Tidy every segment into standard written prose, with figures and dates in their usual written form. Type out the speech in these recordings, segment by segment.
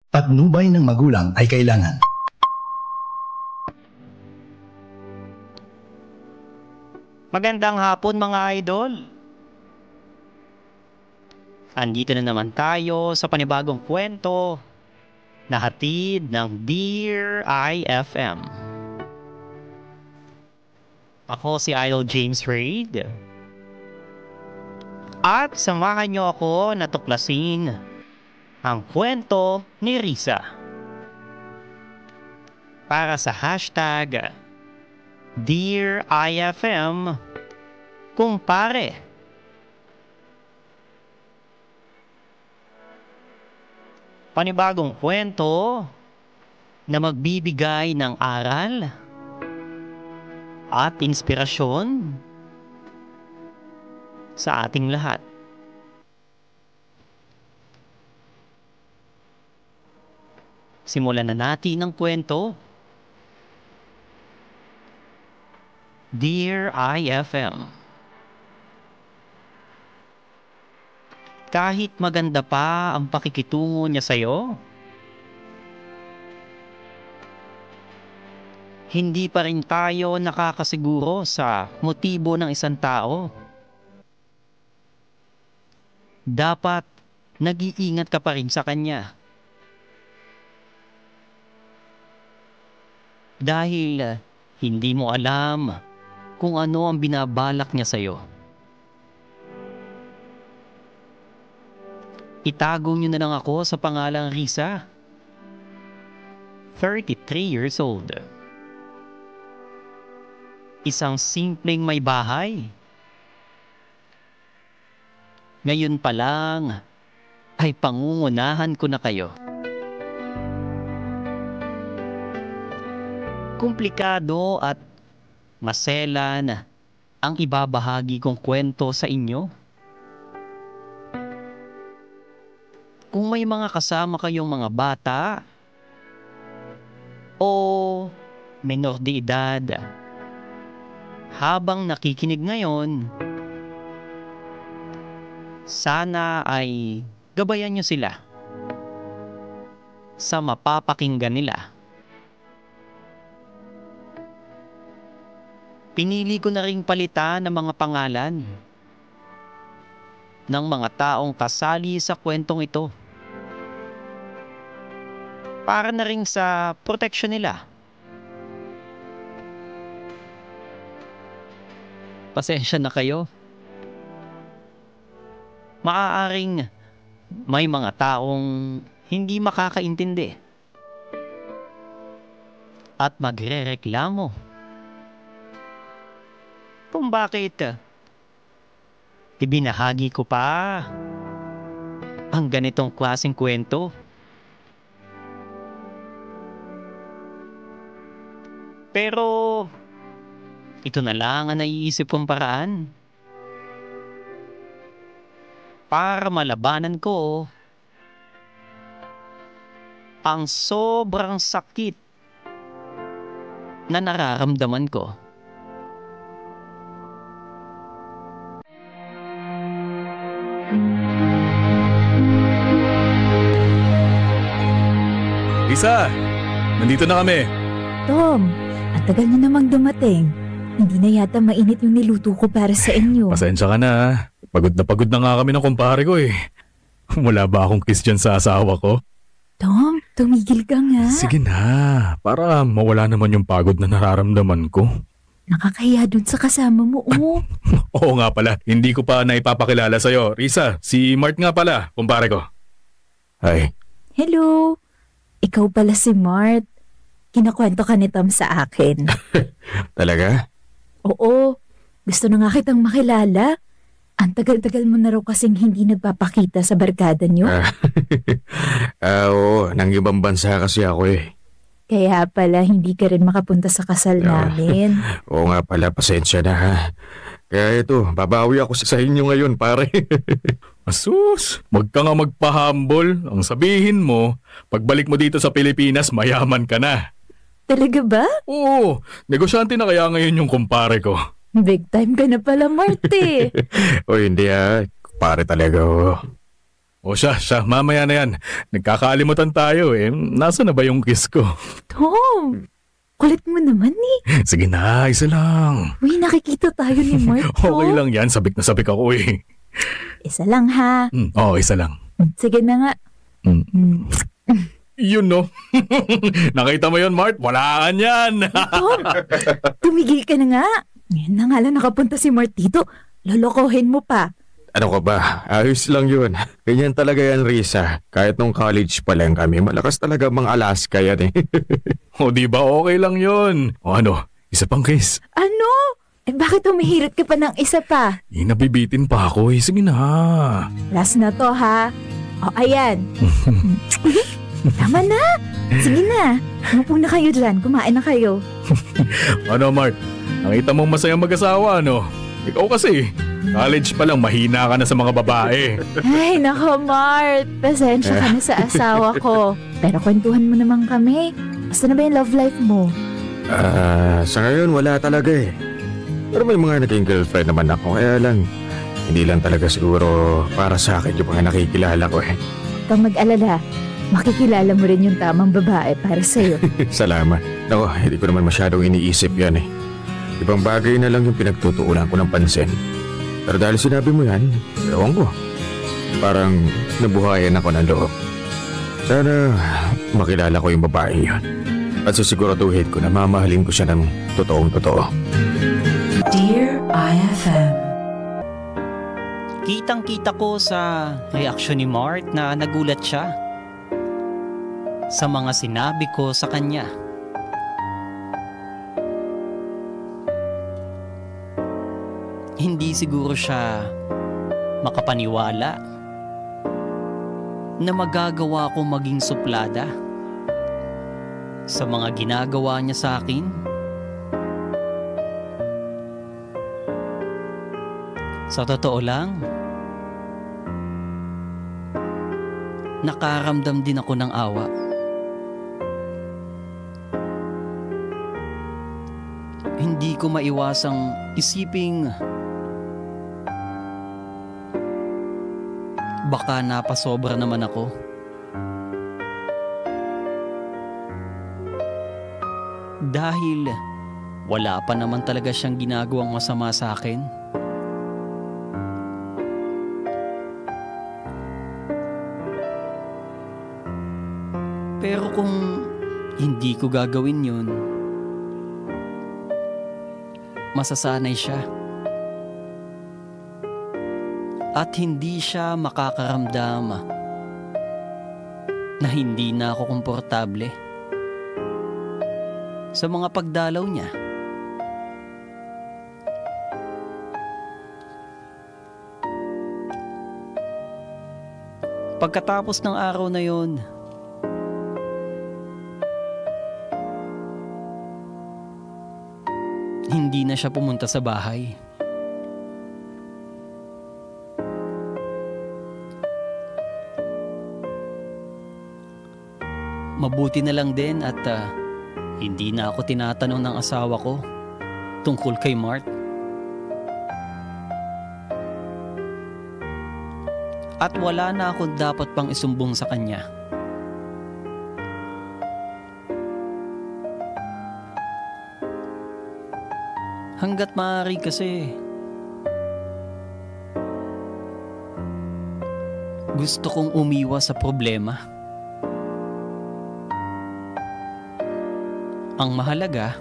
Patnubay ng magulang ay kailangan. Magandang hapon mga idol. Andito na naman tayo sa panibagong kwento na hatid ng Dear IFM. Ako si Idol James Reid. At samahan niyo ako na tuklasin ang kwento ni Risa. Para sa hashtag Dear IFM Kumpare. Panibagong kwento na magbibigay ng aral at inspirasyon sa ating lahat. Simulan na natin ang kwento. Dear IFM, kahit maganda pa ang pakikitungo niya sa'yo, hindi pa rin tayo nakakasiguro sa motibo ng isang tao. Dapat nag-iingat ka pa rin sa kanya. Dahil hindi mo alam kung ano ang binabalak niya sa'yo. Itago niyo na lang ako sa pangalang Risa. 33 years old. Isang simpleng may bahay. Ngayon pa lang ay pangungunahan ko na kayo. Komplikado at maselan ang ibabahagi kong kwento sa inyo. Kung may mga kasama kayong mga bata o menor de edad, habang nakikinig ngayon, sana ay gabayan nyo sila sa mapapakinggan nila. Pinili ko na ring palitan ng mga pangalan ng mga taong kasali sa kwentong ito para na rin sa proteksyon nila. Pasensya na kayo. Maaaring may mga taong hindi makakaintindi at magrereklamo kung bakit ibinahagi ko pa ang ganitong klaseng kwento. Pero ito na lang ang naiisip kong paraan para malabanan ko ang sobrang sakit na nararamdaman ko. Risa, nandito na kami. Tom, ang tagal na namang dumating. Hindi na yata mainit yung niluto ko para sa inyo. Pasensya ka na. Pagod na nga kami ng kumpare ko eh. Wala ba akong kiss dyan sa asawa ko? Tom, tumigil ka nga. Sige na, para mawala naman yung pagod na nararamdaman ko. Nakakahiya dun sa kasama mo, oh. Oo nga pala, hindi ko pa naipapakilala sa'yo. Risa, si Mart nga pala, kumpare ko. Hi. Hello. Ikaw pala si Mart. Kinakwento ka ni Tom sa akin. Talaga? Oo. Gusto na nga kitang makilala. Ang tagal-tagal mo na raw kasing hindi nagpapakita sa barkada niyo. Oo, nang ibang bansa kasi ako eh. Kaya pala hindi ka rin makapunta sa kasal namin. Oo nga pala, pasensya na ha. Kaya ito, babawi ako sa inyo ngayon pare. Asus, wag ka nga magpa-humble. Ang sabihin mo, pagbalik mo dito sa Pilipinas, mayaman ka na. Talaga ba? Oo, negosyante na kaya ngayon yung kumpare ko. Big time ka na pala, Marty. O hindi pare talaga oh. O siya, mamaya na yan. Nagkakaalimutan tayo eh. Nasaan na ba yung kiss ko? Tom, kulit mo naman eh. Sige na, isa lang. Uy, nakikita tayo ni Mark, Tom. Okay lang yan, sabik na sabik ako eh. Isa lang ha. Oo, isa lang. Sige na nga. Yun no. Nakita mo yun, Mart? Walaan yan. Tom, tumigil ka na nga. Ngayon na nga lang nakapunta si Mark dito. Lolokohin mo pa. Ano ka ba? Ayos lang yun. Ganyan talaga yan, Risa. Kahit nung college pa lang kami, malakas talaga mga Alaska yan eh. O di ba okay lang yun? O ano, isa pang kiss. Ano? Eh bakit humihirit ka pa ng isa pa? Nabibitin pa ako eh. Sige na. Last na to ha. O ayan. Tama na. Sige na. Umupo na kayo dyan. Kumain na kayo. Ano, Mart? Nakita mong masayang mag-asawa, ano? Ikaw kasi, college pa lang, mahina ka na sa mga babae. Ay, nako Mart. Pasensya ka na sa asawa ko. Pero kwentuhan mo naman kami. Basta na ba yung love life mo? Sa ngayon, wala talaga eh. Pero may mga naging girlfriend naman ako, kaya lang, hindi lang talaga siguro para sa akin yung mga nakikilala ko eh. Huwag kang mag-alala. Makikilala mo rin yung tamang babae para sa'yo. Salamat. Naku, hindi ko naman masyadong iniisip yan eh. Ibang bagay na lang yung pinagtutuunan ko ng pansin. Pero dahil sinabi mo yan, ewan ko. Parang nabuhayan ako ng loob. Sana makilala ko yung babae yun. At sisiguraduhin ko na mamahalin ko siya ng totoong-totoo. Dear IFM, Kitang-kita ko sa reaksyon ni Mart na nagulat siya sa mga sinabi ko sa kanya. Hindi siguro siya makapaniwala na magagawa ko maging suplada sa mga ginagawa niya sa akin. Sa totoo lang, nakaramdam din ako ng awa. Hindi ko maiwasang isiping baka napasobra naman ako. Dahil wala pa naman talaga siyang ginagawang masama sa akin. Pero kung hindi ko gagawin yun, masasanay siya. At hindi siya makakaramdam na hindi na ako komportable sa mga pagdalaw niya. Pagkatapos ng araw na yon, hindi na siya pumunta sa bahay. Mabuti na lang din at hindi na ako tinatanong ng asawa ko tungkol kay Mart. At wala na ako dapat pang isumbong sa kanya. Hanggat maaari kasi gusto kong umiwas sa problema. Ang mahalaga,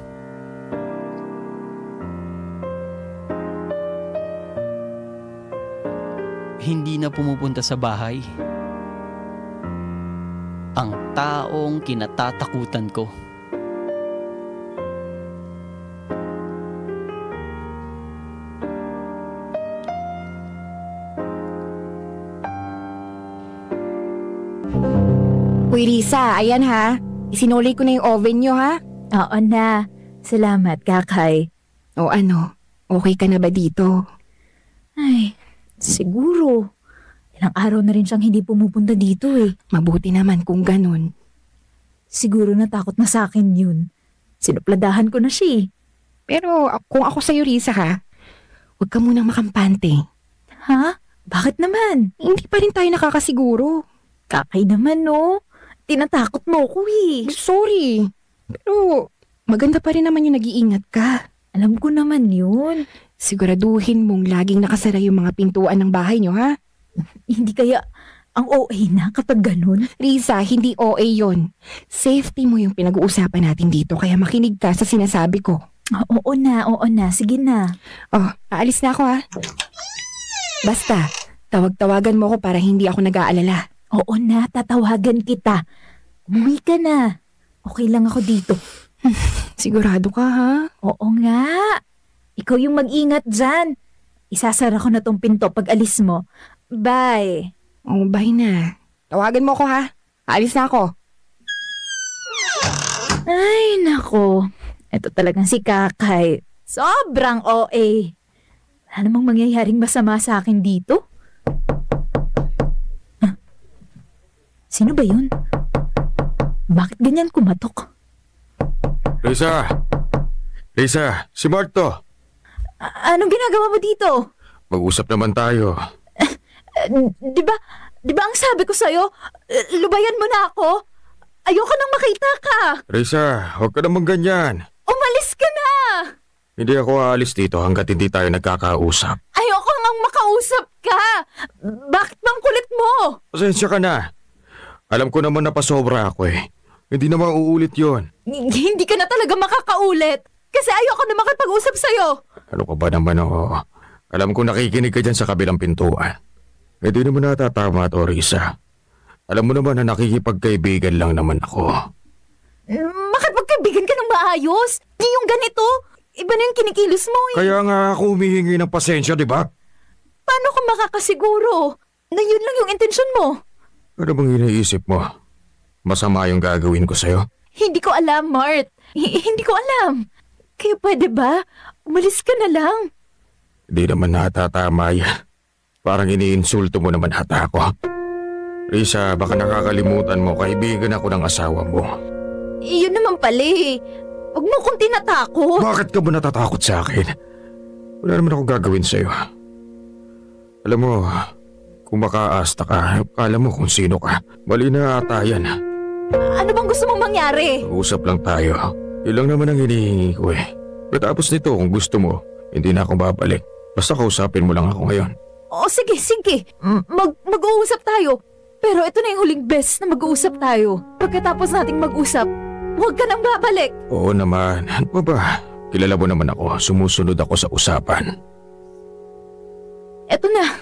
hindi na pumupunta sa bahay ang taong kinatatakutan ko. Uy, Risa, ayan ha. Isinuli ko na yung oven nyo ha. Oo na. Salamat, Kakay. O ano, okay ka na ba dito? Ay, siguro. Ilang araw na rin siyang hindi pumupunta dito eh. Mabuti naman kung ganun. Siguro natakot na sa akin yun. Sinupladahan ko na siya eh. Pero kung ako sa'yo, Risa ha, huwag ka munang makampante. Ha? Bakit naman? Hindi pa rin tayo nakakasiguro. Kakay naman, no? Tinatakot mo ko eh. Sorry. Pero maganda pa rin naman yung nag-iingat ka. Alam ko naman yun. Siguraduhin mong laging nakasara yung mga pintuan ng bahay nyo, ha? Hindi kaya ang OA na kapag ganun? Riza, hindi OA yon. Safety mo yung pinag-uusapan natin dito, kaya makinig ka sa sinasabi ko. Oo na. Sige na. Oh, aalis na ako, ha? Basta, tawag-tawagan mo ko para hindi ako nag-aalala. Oo na, tatawagan kita. Umuwi ka na. Okay lang ako dito. Sigurado ka, ha? Oo nga. Ikaw yung mag-ingat dyan. Isasara ko na tong pinto pag alis mo. Bye. Oh, bye na. Tawagan mo ko, ha? Aalis na ako. Ay, nako. Ito talagang si Kakay. Sobrang OA. Wala namang mangyayaring masama sa akin dito. Huh? Sino ba yun? Bakit ganyan kumatok? Risa! Si Mark to. Anong ginagawa mo dito? Mag-usap naman tayo. Di ba ang sabi ko sa'yo, lubayan mo na ako? Ayoko nang makita ka. Risa, huwag ka naman ganyan. Umalis ka na. Hindi ako aalis dito hanggat hindi tayo nagkakausap. Ayoko nang makausap ka. Bakit bang kulit mo? Pasensya ka na. Alam ko naman na pasobra ako eh. Hindi na mauulit yon. Hindi ka na talaga makakaulit. Kasi ayoko na makipag-usap sa'yo. Ano ka ba naman oo? Alam ko nakikinig ka dyan sa kabilang pintuan. Hindi naman natatama to, Risa. Alam mo naman na nakikipagkaibigan lang naman ako. Makipagkaibigan ka ng maayos. Di yung ganito. Iba na yung kinikilos mo eh. Kaya nga ako humihingi ng pasensya, di ba? Paano ka makakasiguro na yun lang yung intensyon mo? Ano bang iniisip mo? Masama yung gagawin ko sa'yo? Hindi ko alam, Mart. Hindi ko alam. Kaya pwede ba? Umalis ka na lang. Di naman natatama yan. Parang iniinsulto mo naman ata ako. Risa, baka nakakalimutan mo, kaibigan ako ng asawa mo. Iyon naman pala eh. Huwag mo kong tinatakot. Bakit ka ba natatakot sa akin? Wala naman akong gagawin sa'yo. Alam mo, kung makaasta ka, kala mo kung sino ka. Mali na ata yan. Ano bang gusto mong mangyari? Usap lang tayo. Ilang naman ang hinihingi ko eh. Patapos nito, kung gusto mo, hindi na ako babalik. Basta kausapin mo lang ako ngayon. O sige. Mag-uusap tayo. Pero ito na yung huling best na mag-uusap tayo. Pagkatapos nating mag-usap, huwag ka nang babalik. Oo naman. Ano pa ba? Kilala mo naman ako. Sumusunod ako sa usapan. Eto na.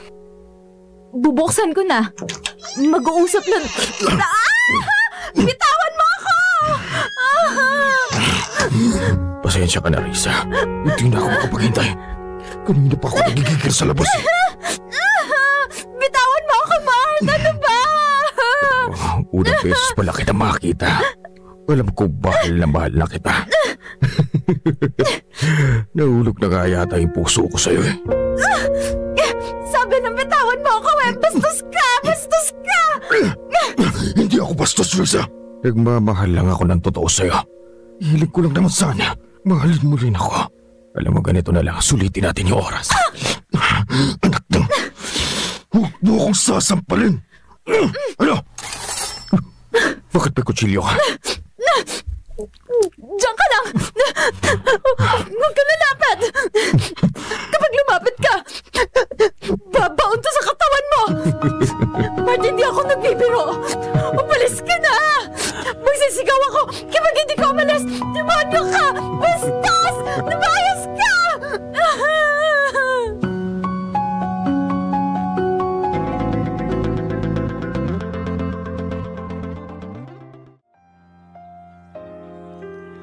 Bubuksan ko na. Mag-uusap lang. Bitawan mo ako! Pasensya ka na, Risa. Hindi na ako makapaghintay. Kanina pa ako nagigigil sa labas eh. Bitawan mo ako, Mart! Ano ba? Unang beses pala kita makita. Alam ko mahal na kita. Nahulog na nga yata yung puso ko sa'yo eh. Sabi ng bitawan mo ako eh! Bastos ka! Hindi ako bastos, Risa. Nagmamahal lang ako ng totoo sa'yo. Hilig ko lang naman sana. Mahalin mo rin ako. Alam mo, ganito na lang. Sulitin natin yung oras. Anak ng... Huwag mo akong sasampalin. Ano? Bakit may kutsilyo ka? Diyan ka lang! Huwag ka lalapit! Kapag lumapit ka, babaon to sa katawan mo! Mart, hindi ako nagbibiro! Umalis ka na! Magsisigaw ako kapag hindi ka umalis! Demonyo ka! Bastos! Nabayas ka!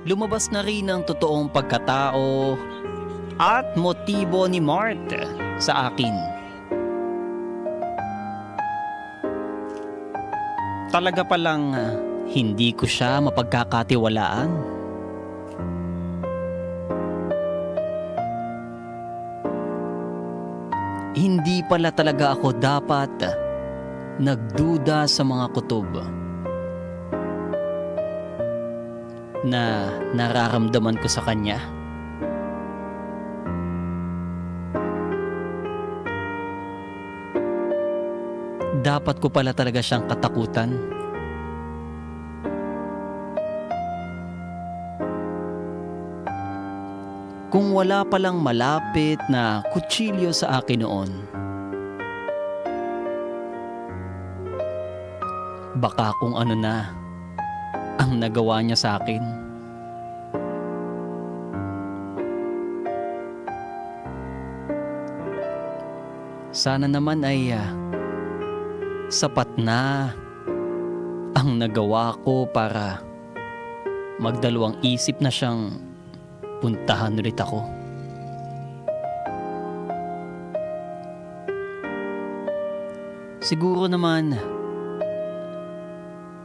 Lumabas na rin ang totoong pagkatao at motibo ni Mart sa akin. Talaga palang hindi ko siya mapagkakatiwalaan. Hindi pala talaga ako dapat nagduda sa mga kutob na nararamdaman ko sa kanya. dapat ko pala talaga siyang katakutan. Kung wala palang malapit na kutsilyo sa akin noon, baka kung ano na ang nagawa niya sa akin. Sana naman ay sapat na ang nagawa ko para magdalawang isip na siyang puntahan ulit ako. Siguro naman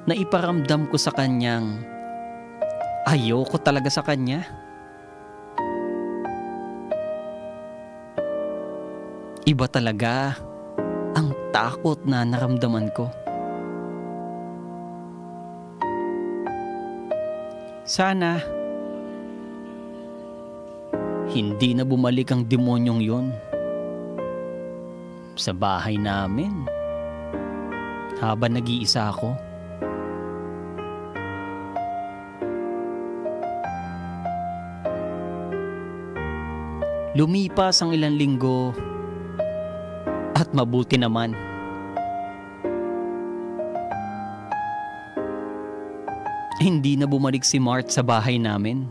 naiparamdam ko sa kanyang ayoko talaga sa kanya. Iba talaga ang takot na naramdaman ko. Sana hindi na bumalik ang demonyong yun sa bahay namin habang nag-iisa ako. Lumipas ang ilang linggo at mabuti naman. Hindi na bumalik si Mart sa bahay namin.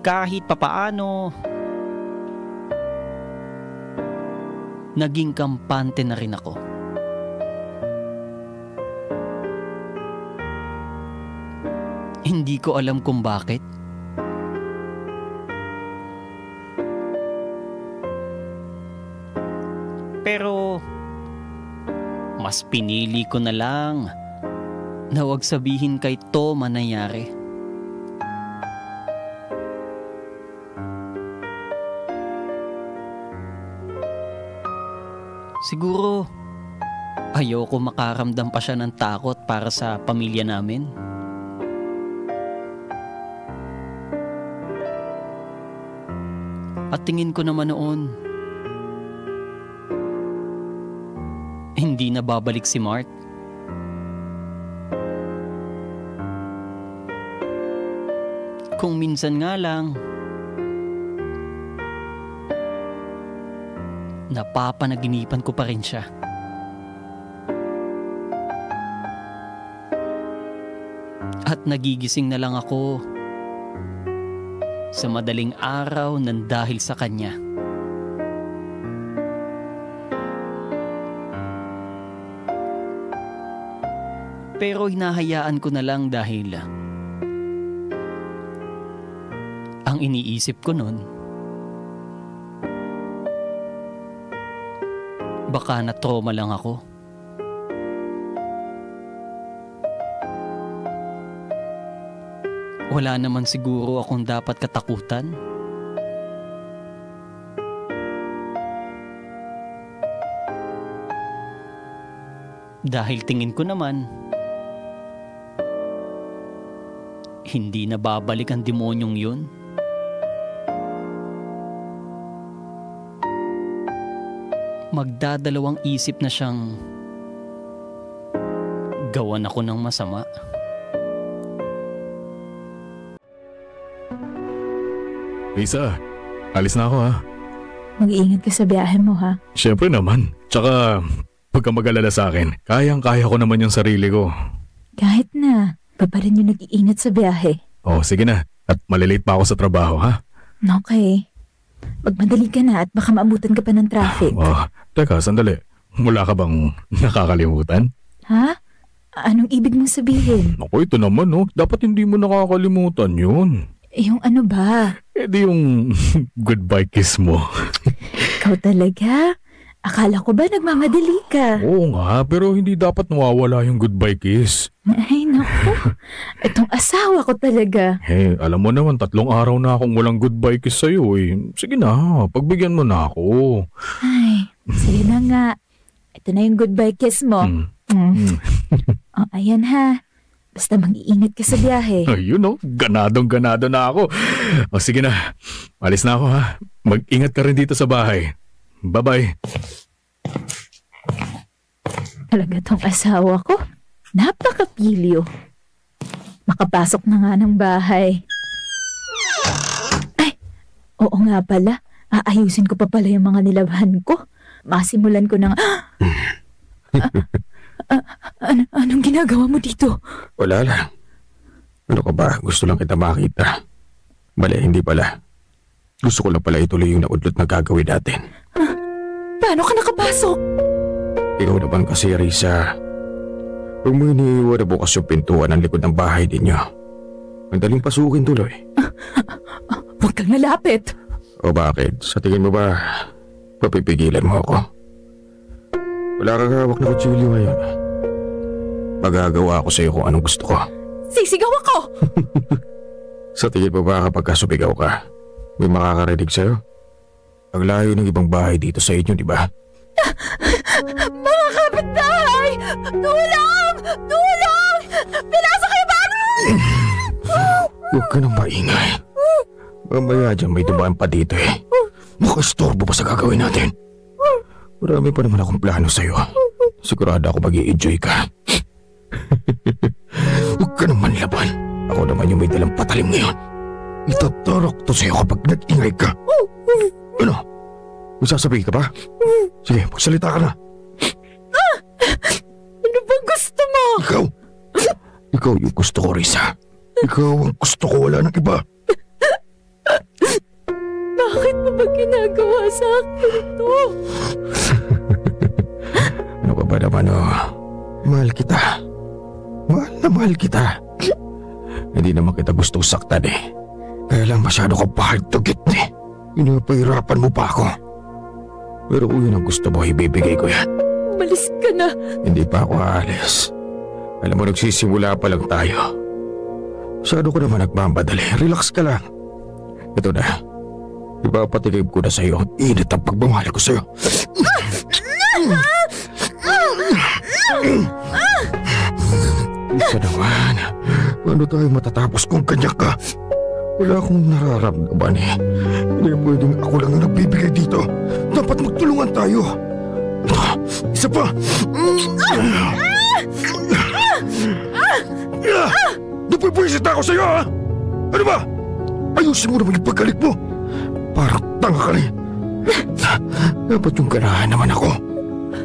Kahit papaano, naging kampante na rin ako. Hindi ko alam kung bakit. Pero mas pinili ko na lang na huwag sabihin kay Tom ang nangyari. Siguro ayoko makaramdam pa siya ng takot para sa pamilya namin. At tingin ko naman noon, hindi na babalik si Mart. Kung minsan nga lang, napapanaginipan ko pa rin siya. At nagigising na lang ako sa madaling araw nang dahil sa kanya. Pero hinahayaan ko na lang dahil ang iniisip ko nun, baka na-trauma lang ako. Wala naman siguro akong dapat katakutan. Dahil tingin ko naman, hindi na babalik ang demonyong yun. Magdadalawang isip na siyang gawan ako ng masama. Lisa, alis na ako ha. Mag-iingat ka sa biyahe mo, ha? Siyempre naman. Tsaka, huwag kang mag-alala sa akin. Kayang-kaya ko naman yung sarili ko. Kahit na, pa rin yung nag-iingat sa biyahe. Oh, sige na. At malilate pa ako sa trabaho, ha? Okay. Magmadali ka na at baka maabutan ka pa ng traffic. Oh, teka, sandali. Wala ka bang nakakalimutan? Ha? Anong ibig mong sabihin? Naku, ito naman, no? Dapat hindi mo nakakalimutan yun. Yung ano ba? Eh di yung goodbye kiss mo. Ikaw talaga? Akala ko ba nagmamadali ka? Oo nga, pero hindi dapat nawawala yung goodbye kiss. Ay, naku. Itong asawa ko talaga. Eh, alam mo naman, 3 araw na akong walang goodbye kiss sa'yo eh. Sige na, pagbigyan mo na ako. Ay, sige na nga. Ito na yung goodbye kiss mo. Oh, ayan ha. Basta mag-iingat ka sa biyahe. Ayun oh, ganadong-ganado na ako. O sige na, alis na ako ha. Mag-ingat ka rin dito sa bahay. Bye-bye. Talaga tong asawa ko. Napakapilyo. Makapasok na nga ng bahay. Ay, oo nga pala. Aayusin ko pa pala yung mga nilabhan ko. Masimulan ko ng... Anong ginagawa mo dito? Wala lang. Ano ka ba? Gusto lang kita makita. Bale, hindi pala. Gusto ko lang pala ituloy yung naudlot na gagawin natin. Paano ka nakapasok? Ikaw naman kasi, Risa. Huwag mo iniiwan na bukas yung pintuan ng likod ng bahay ninyo. Madaling pasukin tuloy. Huwag kang nalapit. O bakit? Sa tingin mo ba, papipigilan mo ako? Wala kang hawak na kutsilyo ngayon. Magagawa ako sa iyo kung anong gusto ko. Sisigaw ako! Sa tingin mo ba kapag kasubigaw ka, may makakarinig sa'yo? Ang layo ng ibang bahay dito sa inyo, di ba? Mga kapitbahay! Tulong! Tulong! Pinasok kayo ba? Huwag ka nang maingay. Mamaya dyan may dumaan pa dito eh. Makastorbo pa sa gagawin natin. Marami pa naman akong plano sa'yo. Sigurado ako mag-i-enjoy ka. Huwag ka naman laban. Ako naman yung may dalang patalim ngayon. Itatarok to sa'yo kapag nag-ingay ka. Ano? May sasabihin ka ba? Sige, magsalita ka na. Ano bang gusto mo? Ikaw! Ikaw yung gusto ko, Risa. Ikaw ang gusto ko, wala nang iba. Bakit mo ba ginagawa sa akin ito? Ano ka ba naman, Mahal kita. Mahal na mahal kita. Hindi naman kita gustong saktan eh. Kaya lang masyado ka hard to get eh. Pinapahirapan mo pa ako. Pero kung yun ang gusto mo, ibibigay ko yan. Umalis ka na. Hindi pa ako aalis. Alam mo, nagsisimula pa lang tayo. Masyado ko naman nagmamadali. Relax ka lang. Ito na. Ipapatigib ko na sa'yo ang init ang pagmamahal ko sa'yo. Isa naman. Paano tayo matatapos kung ganyan ka? Wala akong nararamdaman eh. Hindi pwedeng ako lang ang nagbibigay dito. Dapat magtulungan tayo. Isa pa. Napipwisit ako sa'yo, ha? Ano ba? Ayusin mo naman yung paggalit mo. Parang tanga ka rin. Dapat yung ganahan naman ako.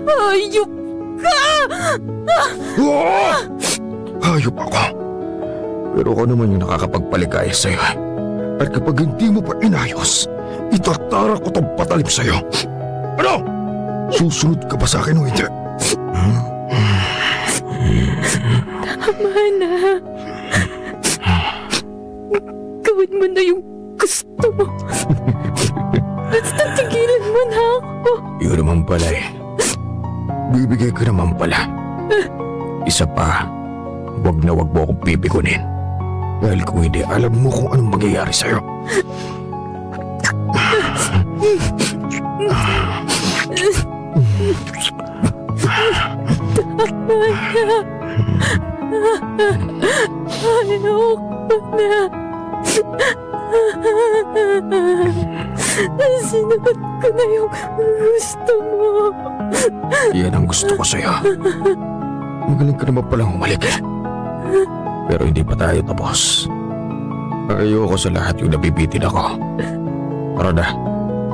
Hayop ka! Oo! Hayop ako. Pero ako naman yung nakakapagpaligaya sa'yo. At kapag hindi mo pa inayos, itatara ko tong patalim sa'yo. Ano? Susunod ka ba sa akin o hindi? Tama na. Gawin mo na yung gusto mo. Basta tigilan mo na ako. Yun naman pala eh. Bibigay ka naman pala. Isa pa, wag na wag mo akong pipigunin. Dahil kung hindi, alam mo kung anong mangyayari sa'yo. Ayoko na. Sinuot ko na yung gusto mo. Yan ang gusto ko sa'yo. Magaling ka naman palang humalik eh. Pero hindi pa tayo tapos. Ayoko sa lahat yung nabibitin ako. Tara na,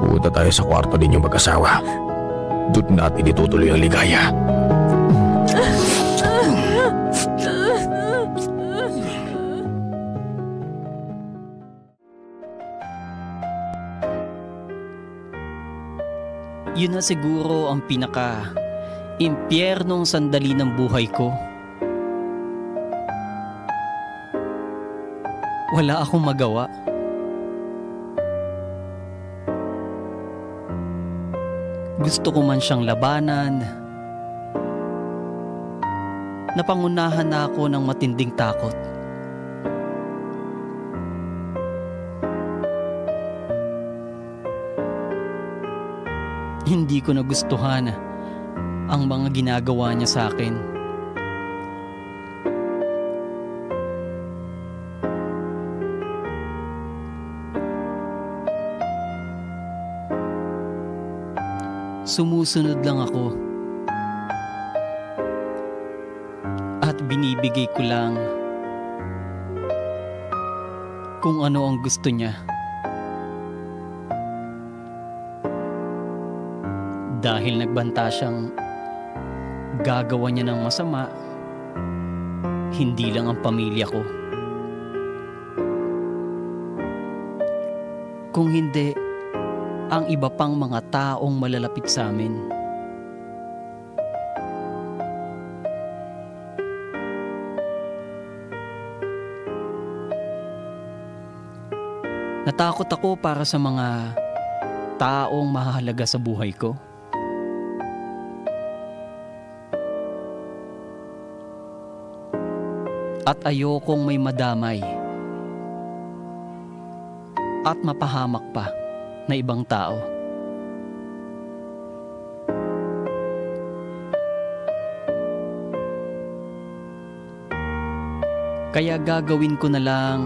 pupunta tayo sa kwarto ninyong mag-asawa. Doon natin itutuloy ang ligaya. Yun na siguro ang pinaka-impyernong sandali ng buhay ko. Wala akong magawa. Gusto ko man siyang labanan. Napangunahan na ako ng matinding takot. Hindi ko nagustuhan ang mga ginagawa niya sa akin. Sumusunod lang ako. At binibigay ko lang kung ano ang gusto niya. Dahil nagbanta siyang gagawa niya ng masama, hindi lang ang pamilya ko. Kung hindi, ang iba pang mga taong malalapit sa amin. Natakot ako para sa mga taong mahalaga sa buhay ko. At ayokong may madamay at mapahamak pa na ibang tao. Kaya gagawin ko na lang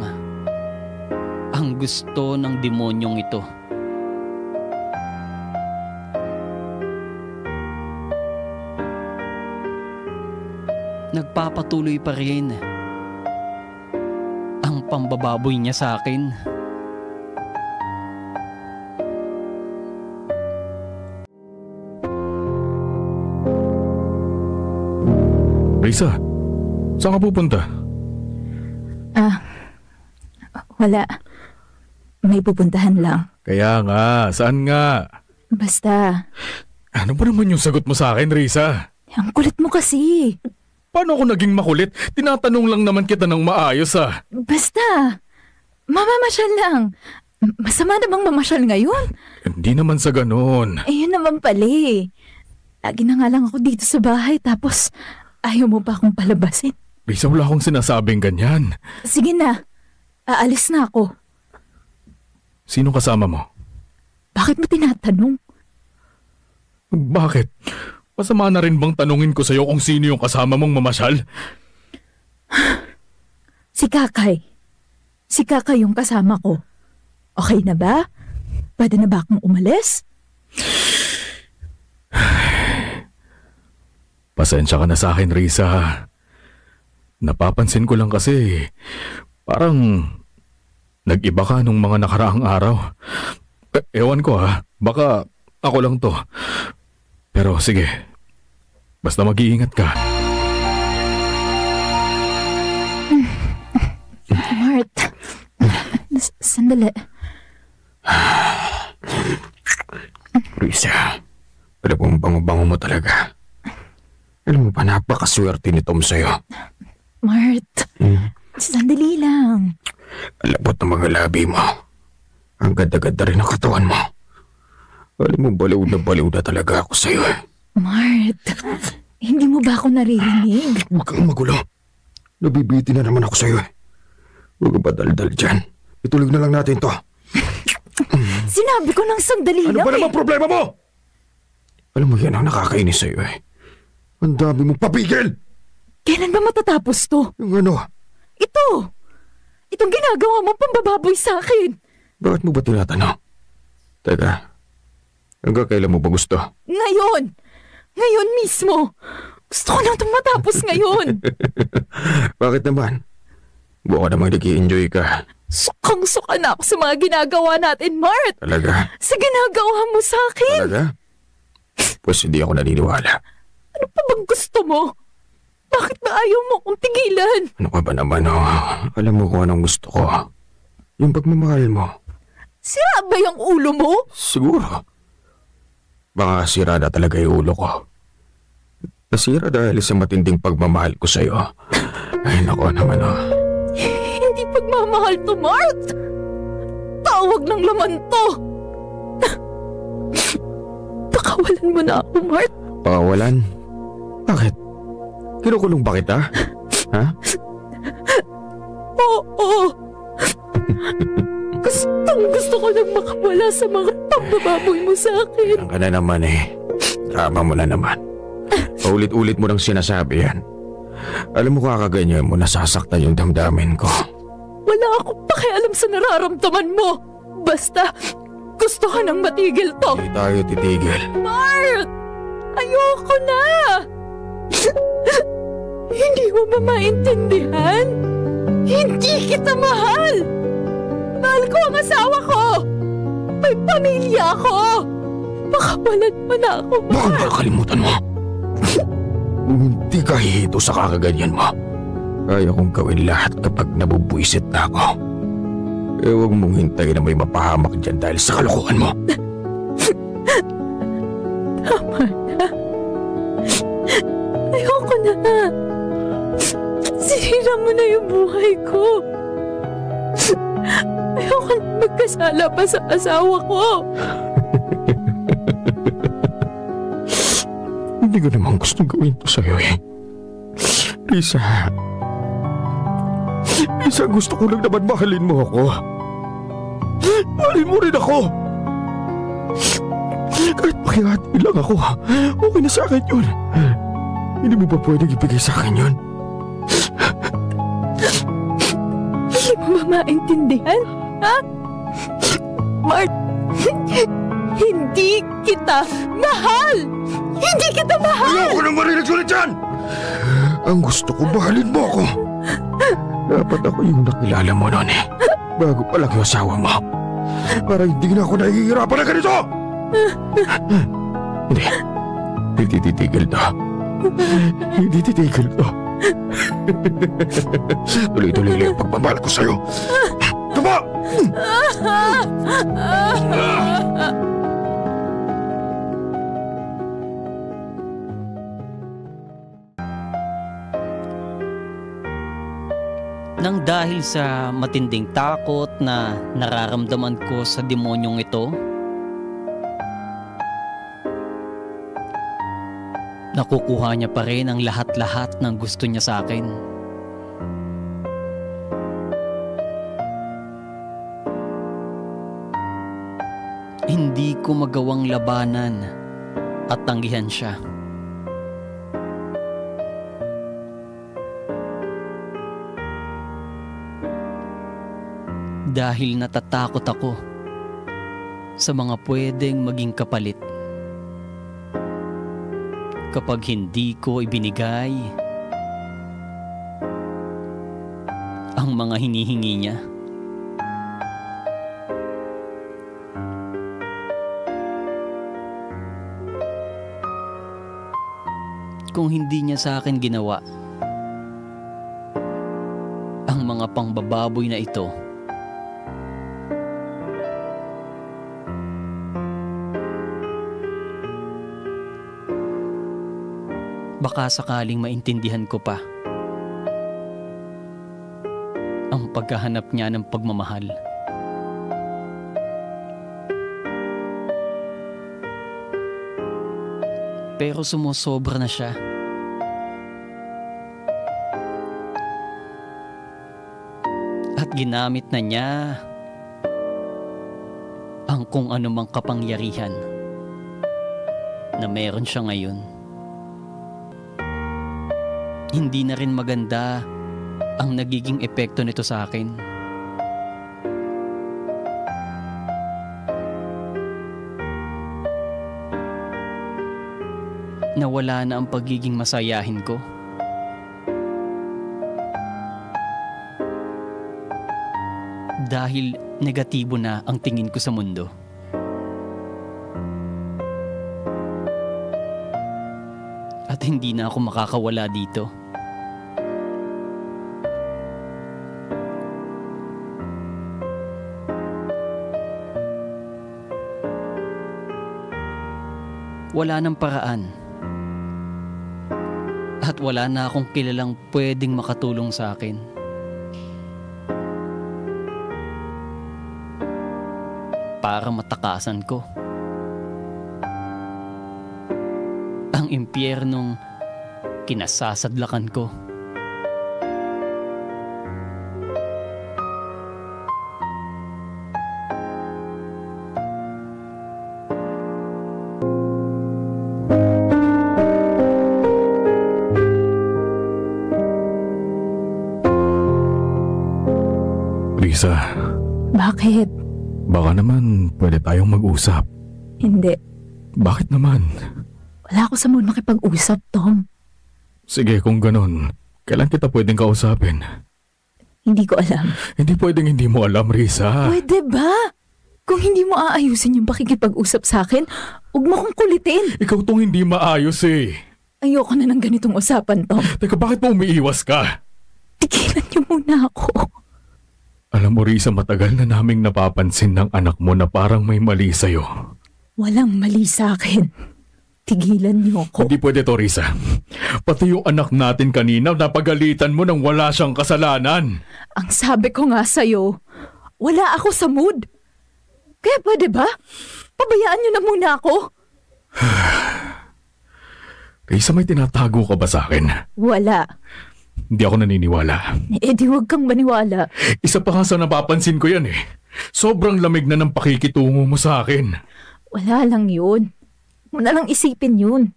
ang gusto ng demonyong ito. Nagpapatuloy pa rin ang pambababoy niya sa akin. Risa, saan ka pupunta? Wala. May pupuntahan lang. Kaya nga, saan nga? Basta, Ano ba naman yung sagot mo sa akin, Risa? ang kulit mo kasi. Paano ako naging makulit? Tinatanong lang naman kita ng maayos ah. Basta, mamamasyal lang. Masama na bang mamasyal ngayon? Hindi naman sa ganun. Ayun naman pala eh. Lagi na nga lang ako dito sa bahay tapos ayaw mo pa akong palabasin. Risa, wala akong sinasabing ganyan. Sige na, aalis na ako. Sino kasama mo? Bakit mo tinatanong? Bakit? Masama na rin bang tanungin ko sa'yo kung sino yung kasama mong mamasyal? Si Kakay. Si Kakay yung kasama ko. Okay na ba? Pwede na ba akong umalis? Pasensya ka na sa akin, Risa. Napapansin ko lang kasi parang nag-iba ka nung mga nakaraang araw. Ewan ko ha, baka ako lang to. Pero sige, basta mag-iingat ka. Mart, sandali. Risa, alam mo bango-bango mo talaga. Alam mo ba, napakaswerte ni Tom sa'yo. Mart, sandali lang. Alabot ng mga labi mo. Ang ganda-ganda rin ang katawan mo. Alam mo, baliw na talaga ako sa'yo. Mart, hindi mo ba ako naririnig? Huwag kang magulo. Nabibiti na naman ako sa'yo. Huwag ba daldal dyan. Ituloy na lang natin to. Sinabi ko ng sandali Ano lang ba naman problema mo? Alam mo, yan ang nakakainis sa'yo eh. Ang dami mong papigil! Kailan ba matatapos to? Yung ano? Ito! Itong ginagawa mo pambababoy sa akin. Bakit mo ba tinatanong? Teka, hanggang kailan mo ba gusto? Ngayon! Ngayon mismo! Gusto ko nang itong matapos ngayon! Bakit naman? Buka namang nag-i-enjoy ka. Sukang-suka na ako sa mga ginagawa natin, Mart! Talaga? Sa ginagawa mo sa akin! Talaga? Pues hindi ako naniniwala. Ano pa bang gusto mo? Bakit ba ayaw mo kong tigilan? Ano ka ba naman, oh? Alam mo kung anong gusto ko. Yung pagmamahal mo. Sira ba yung ulo mo? Siguro. Baka sira na talaga yung ulo ko. Nasira dahil sa matinding pagmamahal ko sa'yo. Ay, nako naman, oh. Hindi pagmamahal to, Mart! Tawag ng laman to! Pakawalan mo na ako, Mart. Pakawalan? Bakit? Kinukulong ba kita? Ha? Oo! Gusto ko nang makawala sa mga pambababoy mo sa akin. Ang ka na naman eh. Drama mo na naman. Paulit-ulit mo nang sinasabi yan. Alam mo, kakaganyan mo, nasasaktan yung damdamin ko. Wala akong pakialam sa nararamdaman mo. Basta, Gusto ko nang matigil to. Hindi tayo titigil. Mart! Ayoko na! Hindi mo ba maintindihan? Hindi kita mahal! Mahal ko ang asawa ko! May pamilya ako! Makawalan mo na ako, Baka Mart! makakalimutan mo. Kung hindi ka hihito sa kakaganyan mo, kaya kong gawin lahat kapag nabubwisit na ako. Huwag mong hintayin na may mapahamak dyan dahil sa kalokohan mo. Tama na. Ayoko na. Sinira mo na yung buhay ko. Ayoko na magkasala pa sa asawa ko. Hindi ko naman gustong gawin to sa'yo eh. Lisa, gusto ko lang naman mahalin mo ako. Mahalin mo rin ako. Kahit pakihati lang ako, okay na sa akin yun. Hindi mo ba pwedeng ibigay sa akin yun? Hindi mo ba maintindihan? Ha? Mart, hindi kita mahal! Hindi kita mahal! Ayoko nang marinig ulit yan! Ang gusto ko, mahalin mo ako. Dapat ako yung nakilala mo noon eh. Bago pa lang yung asawa mo. Para hindi na ako nahihirapan na ganito! Hindi. Hindi titigil to. Hindi titigil to. Tuloy-tuloy lang yung pagmamahal ko sa'yo. Tama! Nang dahil sa matinding takot na nararamdaman ko sa demonyong ito, nakukuha niya pa rin ang lahat-lahat ng gusto niya sa akin. Hindi ko magawang labanan at tanggihan siya. Dahil natatakot ako sa mga pwedeng maging kapalit kapag hindi ko ibinigay ang mga hinihingi niya. Kung hindi niya sa akin ginawa ang mga pangbababoy na ito, baka sakaling maintindihan ko pa ang paghahanap niya ng pagmamahal. Pero sumusobra na siya. At ginamit na niya ang kung anumang kapangyarihan na meron siya ngayon. Hindi na rin maganda ang nagiging epekto nito sa akin. Nawala na ang pagiging masayahin ko. Dahil negatibo na ang tingin ko sa mundo. At hindi na ako makakawala dito. Wala nang paraan. At wala na akong kilalang pwedeng makatulong sa akin. Para matakasan ko ang impyernong kinasasadlakan ko. Lisa, Bakit? Baka naman pwede tayong mag-usap. Hindi. Bakit naman? Wala ako sa mood makipag-usap, Tom. Sige, kung ganun, kailan kita pwedeng kausapin? Hindi ko alam. Hindi pwedeng hindi mo alam, Risa. Pwede ba? Kung hindi mo aayusin yung pakikipag-usap sa akin, huwag mo kong kulitin. Ikaw tong hindi maayos eh. Ayoko na ng ganitong usapan, Tom. Teka, bakit mo umiiwas ka? Tigilan niyo muna ako. Alam mo, Risa, matagal na naming napapansin ng anak mo na parang may mali sa'yo. Walang mali sa akin. Tigilan niyo ako. Hindi pwede to, Risa. Pati yung anak natin kanina, napagalitan mo nang wala siyang kasalanan. Ang sabi ko nga sa'yo, wala ako sa mood. Kaya pwede ba? Pabayaan niyo na muna ako. Risa, may tinatago ka ba sa akin? Wala. Hindi ako naniniwala. Eh di huwag kang maniwala. Isa pa nga sa napapansin ko yan eh. Sobrang lamig na ng pakikitungo mo sa akin. Wala lang yun. Huwag mo na lang isipin yun.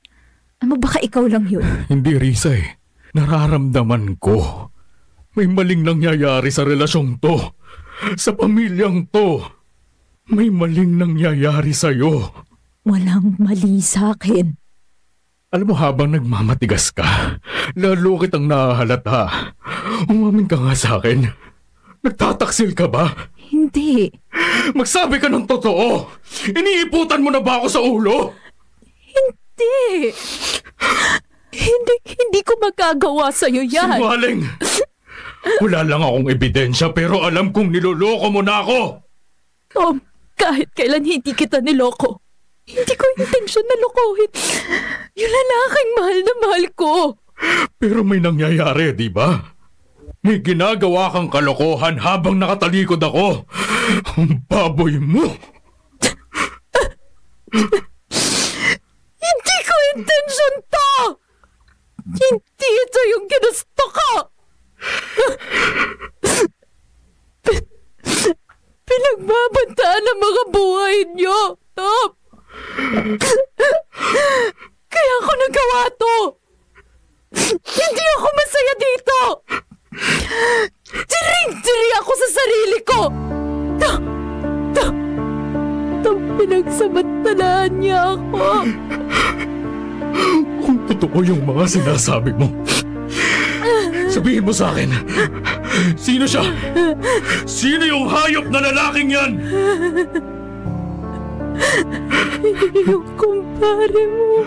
Ano baka ikaw lang yun? Hindi, Risa eh. Nararamdaman ko. May maling nangyayari sa relasyong to. Sa pamilyang to. May maling nangyayari sa'yo. Walang mali sa akin. Alam mo, habang nagmamatigas ka, lalo kitang nahahalata. Umamin ka nga sa akin. Nagtataksil ka ba? Hindi. Magsabi ka ng totoo! Iniiputan mo na ba ako sa ulo? Hindi. Hindi ko magagawa sa'yo yan. Sinungaling! Wala lang akong ebidensya pero alam kong niloloko mo na ako! Tom, kahit kailan hindi kita niloko. Hindi ko intensyon na lokohin. Yung lalaking mahal na mahal ko. Pero may nangyayari, di ba? May ginagawa kang kalokohan habang nakatalikod ako. Ang baboy mo! Hindi ko intensyon to! Hindi ito yung ginusto ko! Pinagbabantaan ang mga buhay niyo, Tom! Kaya ako nagawa to! Hindi ako masaya dito! Tiring-tiri ako sa sarili ko! Pinagsamantalahan niya ako! Kung totoo yung mga sinasabi mo, sabihin mo sa akin, sino siya? Sino yung hayop na lalaking yan? Yung kumpare mo.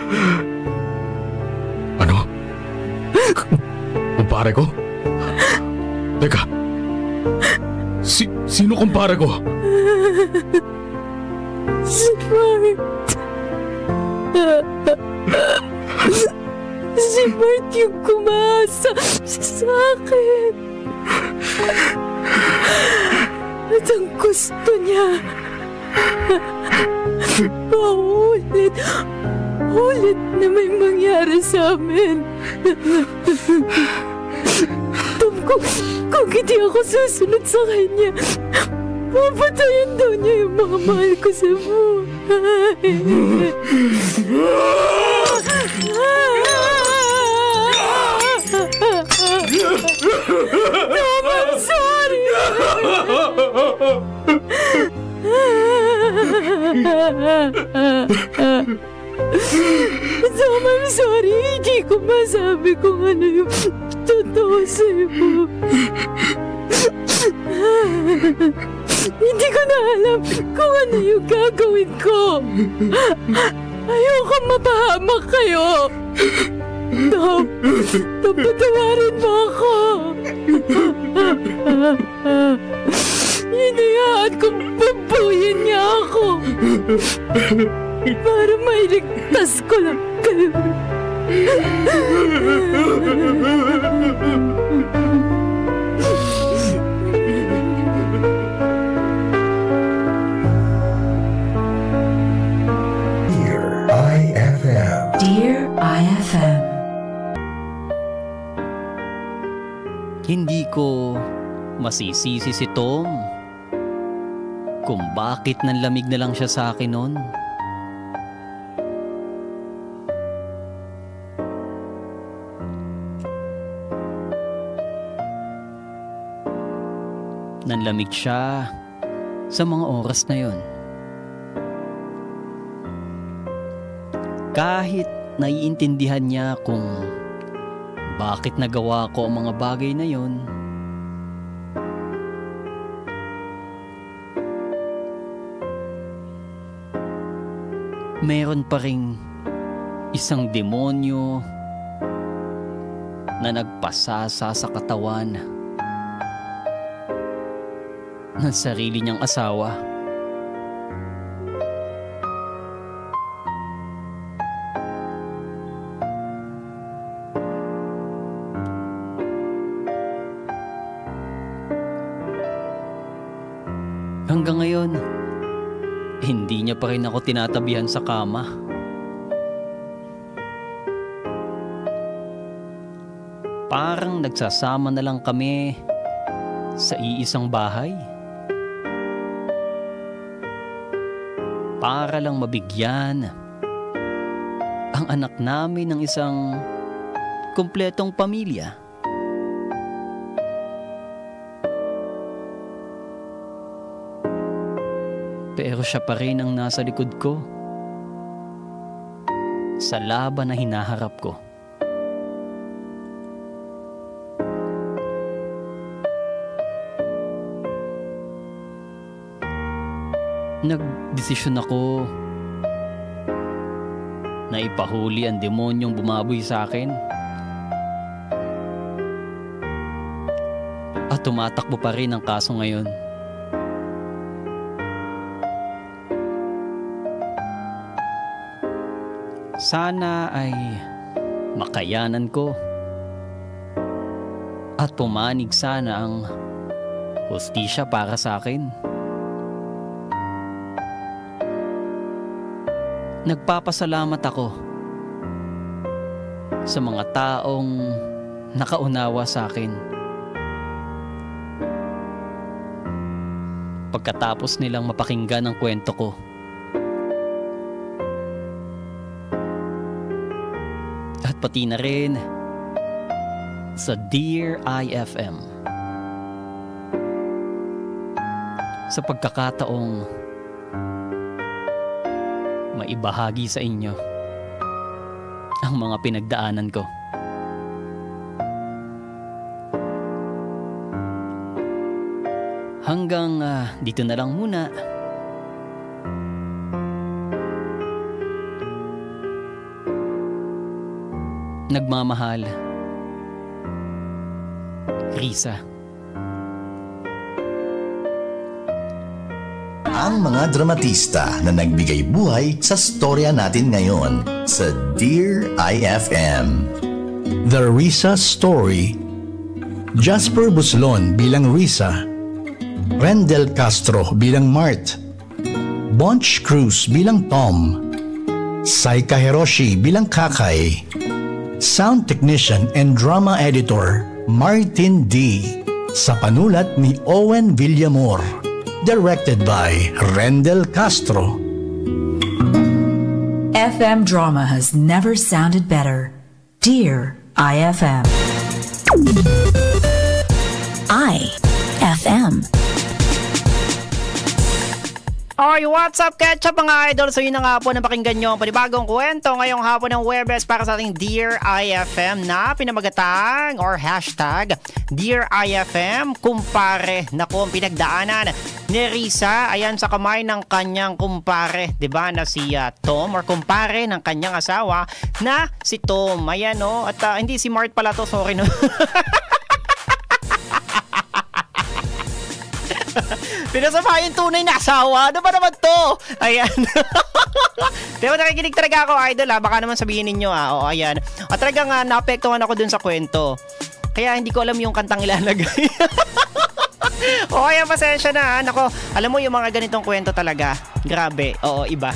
Ano? Kumpare ko? Teka, sino kumpare ko? Si Mart. Si Mart yung kumasa sa akin. At ang gusto niya, paulit na may mangyari sa amin. Tom, kung hindi ako susunod sa kanya, papatayin daw niya yung mga mahal ko sa buhay. Tom, I'm sorry! Tom, I'm sorry. Hindi ko masabi kung ano yung totoo sa'yo. Hindi ko na alam kung ano yung gagawin ko. Ayoko mapahamak kayo. Tom, patawarin mo ako. Hinayaan kong babuyin niya ako. Para mailigtas ko lang kayo. Dear IFM. Hindi ko masisisi si Tom kung bakit nanlamig na lang siya sa akin noon. Nanlamig siya sa mga oras na yon. Kahit naiintindihan niya kung bakit nagawa ko ang mga bagay na yon, meron pa ring isang demonyo na nagpasasa sa katawan ng sarili niyang asawa. Hanggang ngayon, hindi niya pa rin ako tinatabihan sa kama. Parang nagsasama na lang kami sa iisang bahay. Para lang mabigyan ang anak namin ng isang kumpletong pamilya. Pero siya pa rin ang nasa likod ko sa laban na hinaharap ko. Nagdesisyon ako na ipahuli ang demonyong bumaboy sa akin at tumatakbo pa rin ang kaso ngayon. Sana ay makayanan ko at pumanig sana ang hustisya para sa akin. Nagpapasalamat ako sa mga taong nakaunawa sa akin. Pagkatapos nilang mapakinggan ang kwento ko, at pati na rin sa Dear IFM sa pagkakataong maibahagi sa inyo ang mga pinagdaanan ko. Hanggang dito na lang muna. Nagmamahal, Risa. Ang mga dramatista na nagbigay buhay sa storya natin ngayon sa Dear IFM. The Risa Story. Jasper Buslon bilang Risa, Rendel Castro bilang Mart, Bonch Cruz bilang Tom, Saika Hiroshi bilang Kakay, Sound Technician and Drama Editor Martin D. Sa panulat ni Owen Villamor. Directed by Rendel Castro. FM drama has never sounded better. Dear IFM. IFM. Oy, what's up, Ketchup mga idol? So yun na nga po, napakinggan nyo ang panibagong kwento ngayong hapon ng Webes para sa ating Dear IFM na pinamagatang or hashtag Dear IFM kumpare. Naku, ang pinagdaanan ni Risa, ayan, sa kamay ng kanyang kumpare, diba, na si Tom, or kumpare ng kanyang asawa na si Tom. Ayan, no? At hindi si Mart pala to, sorry, no? Pinasama yung tunay na asawa. Ano ba naman to? Ayan. Diba, nakikinig talaga ako, idol, ha? Baka naman sabihin ninyo, ha? O, ayan. At talagang naapektuhan ako dun sa kwento. Kaya hindi ko alam yung kantang ilalagay. O, ayan, pasensya na, ha? Nako, alam mo yung mga ganitong kwento talaga. Grabe. Oo, iba.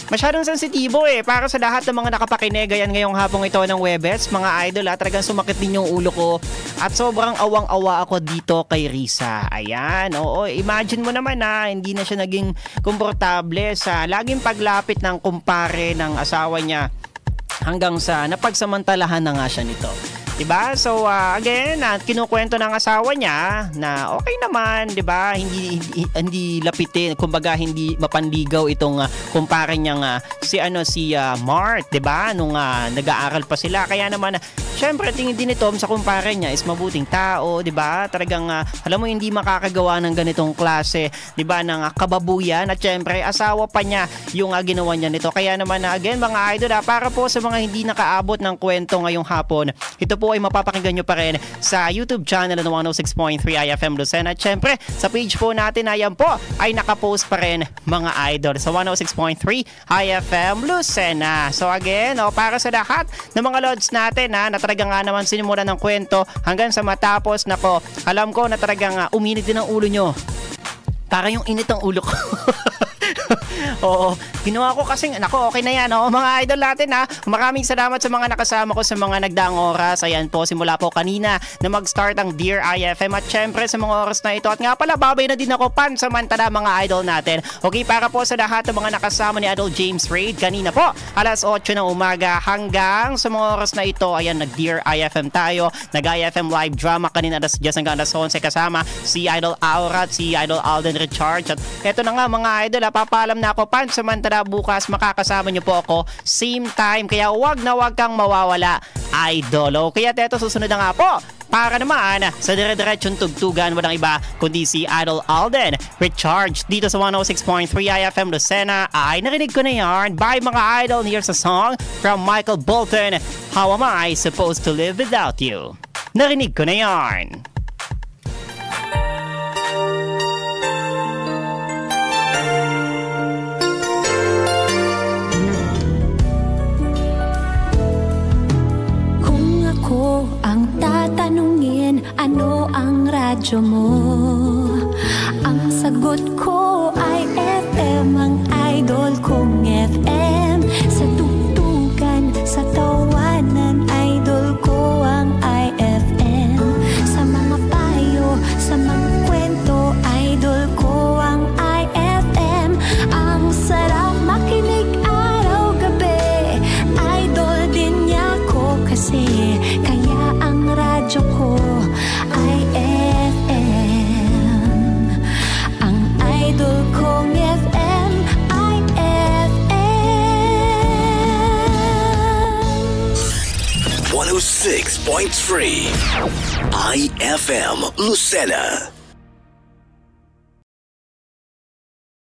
Masyadong sensitibo para sa lahat ng mga nakapakinig ayan ngayong hapong ito ng Webes, mga idol, talagang sumakit din yung ulo ko at sobrang awang-awa ako dito kay Risa. Ayan, oo, imagine mo naman hindi na siya naging komportable sa laging paglapit ng kumpare ng asawa niya hanggang sa napagsamantalahan na nga siya nito. Diba? So, again, kinukwento ng asawa niya na okay naman, diba? Hindi lapitin, kumbaga hindi mapanligaw itong kumpare niyang si Mart, diba? Nung nag-aaral pa sila. Kaya naman, syempre, tingin din ni Tom sa kumpare niya is mabuting tao, diba? Talagang, alam mo, hindi makakagawa ng ganitong klase, diba? Ng kababuyan. At syempre, asawa pa niya yung ginawa niya nito. Kaya naman, again, mga idol, para po sa mga hindi nakaabot ng kwento ngayong hapon, ito po ay mapapakinggan nyo pa rin sa YouTube channel ng 106.3 IFM Lucena. At syempre, sa page po natin, ayan po, ay nakapost pa rin mga idol sa 106.3 IFM Lucena. So again, para sa lahat ng mga lods natin na talagang naman sinimulan ng kwento hanggang sa matapos, nako, alam ko na talagang uminit din ang ulo nyo. Para yung init ang ulo ko. Oo, ginawa ko kasi, nako, okay na yan. Mga idol natin maraming salamat sa mga nakasama ko sa mga nagdaang oras. Ayan po, simula po kanina na mag-start ang Dear IFM at syempre sa mga oras na ito. At nga pala, babay na din ako pansamantala mga idol natin. Okay, para po sa lahat ng mga nakasama ni Idol James Reid kanina po, alas 8 ng umaga hanggang sa mga oras na ito. Ayan, nag-Dear IFM tayo. Nag-IFM live drama kanina alas 10 hanggang alas 11 kasama si Idol Aura at si Idol Alden Recharge. At eto na nga mga idol, papaalam na ako pansamantala bukas makakasama niyo po ako same time, kaya wag na wag kang mawawala idol. Kaya eto, susunod na nga po para naman sa dire-diretsong tugtugan, walang iba kundi si Idol Alden Recharge dito sa 106.3 IFM Lucena. Ay narinig ko na yarn. Bye mga idol, here's a song from Michael Bolton, How Am I Supposed to Live Without You. Narinig ko na yarn. Ang tatanungin, ano ang radyo mo? Ang sagot ko ay FM, ang idol kong FM. Sa tugtugan, sa tawanan, idol ko ang IFM. Sa mga payo, sa mga kwento, idol ko ang IFM. Ang sarap makinig araw-gabi, idol din niya ko kasi. Radyo ko ay FM. Ang idol kong FM ay FM. 106.3 IFM Lucena.